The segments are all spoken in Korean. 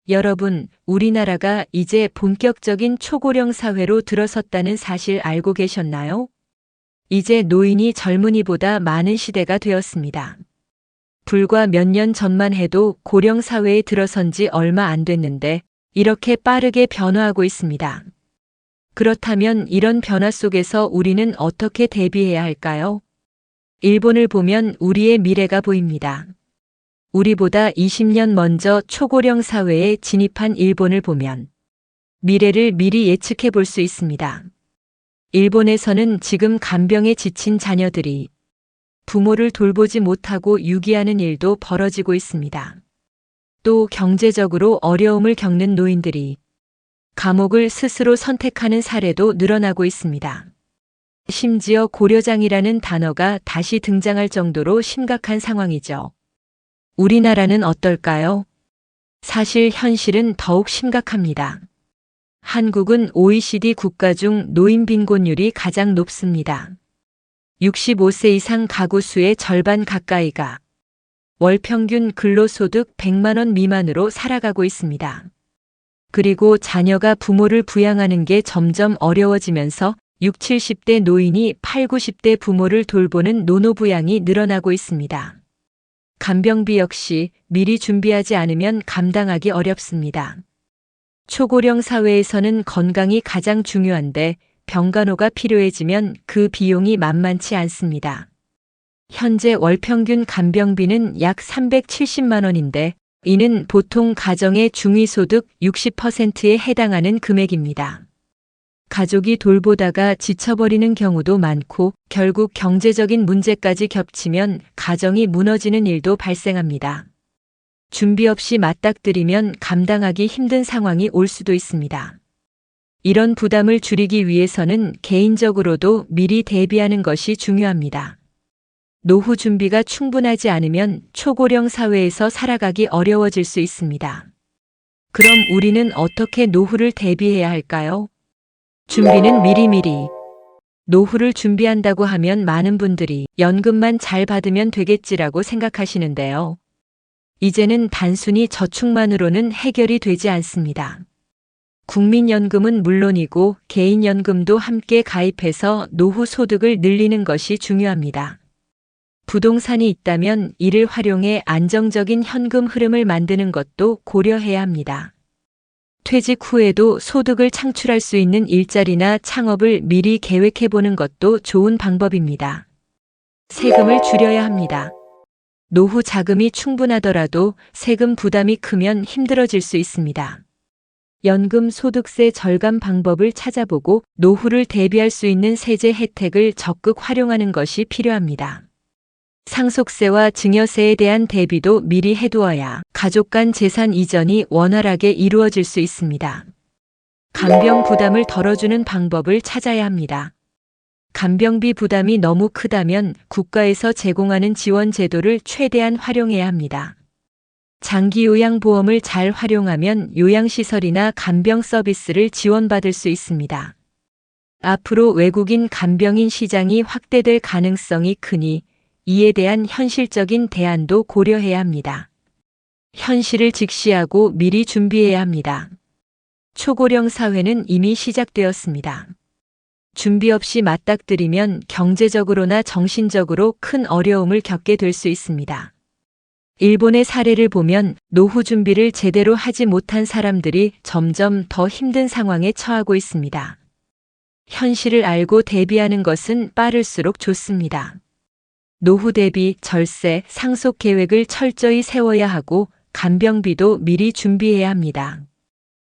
여러분, 우리나라가 이제 본격적인 초고령 사회로 들어섰다는 사실 알고 계셨나요? 이제 노인이 젊은이보다 많은 시대가 되었습니다. 불과 몇 년 전만 해도 고령 사회에 들어선 지 얼마 안 됐는데 이렇게 빠르게 변화하고 있습니다. 그렇다면 이런 변화 속에서 우리는 어떻게 대비해야 할까요? 일본을 보면 우리의 미래가 보입니다. 우리보다 20년 먼저 초고령 사회에 진입한 일본을 보면 미래를 미리 예측해 볼 수 있습니다. 일본에서는 지금 간병에 지친 자녀들이 부모를 돌보지 못하고 유기하는 일도 벌어지고 있습니다. 또 경제적으로 어려움을 겪는 노인들이 감옥을 스스로 선택하는 사례도 늘어나고 있습니다. 심지어 고려장이라는 단어가 다시 등장할 정도로 심각한 상황이죠. 우리나라는 어떨까요? 사실 현실은 더욱 심각합니다. 한국은 OECD 국가 중 노인 빈곤율이 가장 높습니다. 65세 이상 가구 수의 절반 가까이가 월 평균 근로소득 100만 원 미만으로 살아가고 있습니다. 그리고 자녀가 부모를 부양하는 게 점점 어려워지면서 60, 70대 노인이 8, 90대 부모를 돌보는 노노부양이 늘어나고 있습니다. 간병비 역시 미리 준비하지 않으면 감당하기 어렵습니다. 초고령 사회에서는 건강이 가장 중요한데 병간호가 필요해지면 그 비용이 만만치 않습니다. 현재 월 평균 간병비는 약 370만 원인데 이는 보통 가정의 중위소득 60%에 해당하는 금액입니다. 가족이 돌보다가 지쳐버리는 경우도 많고 결국 경제적인 문제까지 겹치면 가정이 무너지는 일도 발생합니다. 준비 없이 맞닥뜨리면 감당하기 힘든 상황이 올 수도 있습니다. 이런 부담을 줄이기 위해서는 개인적으로도 미리 대비하는 것이 중요합니다. 노후 준비가 충분하지 않으면 초고령 사회에서 살아가기 어려워질 수 있습니다. 그럼 우리는 어떻게 노후를 대비해야 할까요? 준비는 미리미리. 노후를 준비한다고 하면 많은 분들이 연금만 잘 받으면 되겠지라고 생각하시는데요. 이제는 단순히 저축만으로는 해결이 되지 않습니다. 국민연금은 물론이고 개인연금도 함께 가입해서 노후 소득을 늘리는 것이 중요합니다. 부동산이 있다면 이를 활용해 안정적인 현금 흐름을 만드는 것도 고려해야 합니다. 퇴직 후에도 소득을 창출할 수 있는 일자리나 창업을 미리 계획해보는 것도 좋은 방법입니다. 세금을 줄여야 합니다. 노후 자금이 충분하더라도 세금 부담이 크면 힘들어질 수 있습니다. 연금 소득세 절감 방법을 찾아보고 노후를 대비할 수 있는 세제 혜택을 적극 활용하는 것이 필요합니다. 상속세와 증여세에 대한 대비도 미리 해두어야 가족 간 재산 이전이 원활하게 이루어질 수 있습니다. 간병 부담을 덜어주는 방법을 찾아야 합니다. 간병비 부담이 너무 크다면 국가에서 제공하는 지원 제도를 최대한 활용해야 합니다. 장기 요양보험을 잘 활용하면 요양시설이나 간병 서비스를 지원받을 수 있습니다. 앞으로 외국인 간병인 시장이 확대될 가능성이 크니 이에 대한 현실적인 대안도 고려해야 합니다. 현실을 직시하고 미리 준비해야 합니다. 초고령 사회는 이미 시작되었습니다. 준비 없이 맞닥뜨리면 경제적으로나 정신적으로 큰 어려움을 겪게 될 수 있습니다. 일본의 사례를 보면 노후 준비를 제대로 하지 못한 사람들이 점점 더 힘든 상황에 처하고 있습니다. 현실을 알고 대비하는 것은 빠를수록 좋습니다. 노후 대비, 절세, 상속 계획을 철저히 세워야 하고 간병비도 미리 준비해야 합니다.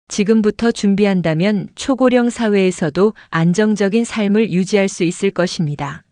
지금부터 준비한다면 초고령 사회에서도 안정적인 삶을 유지할 수 있을 것입니다.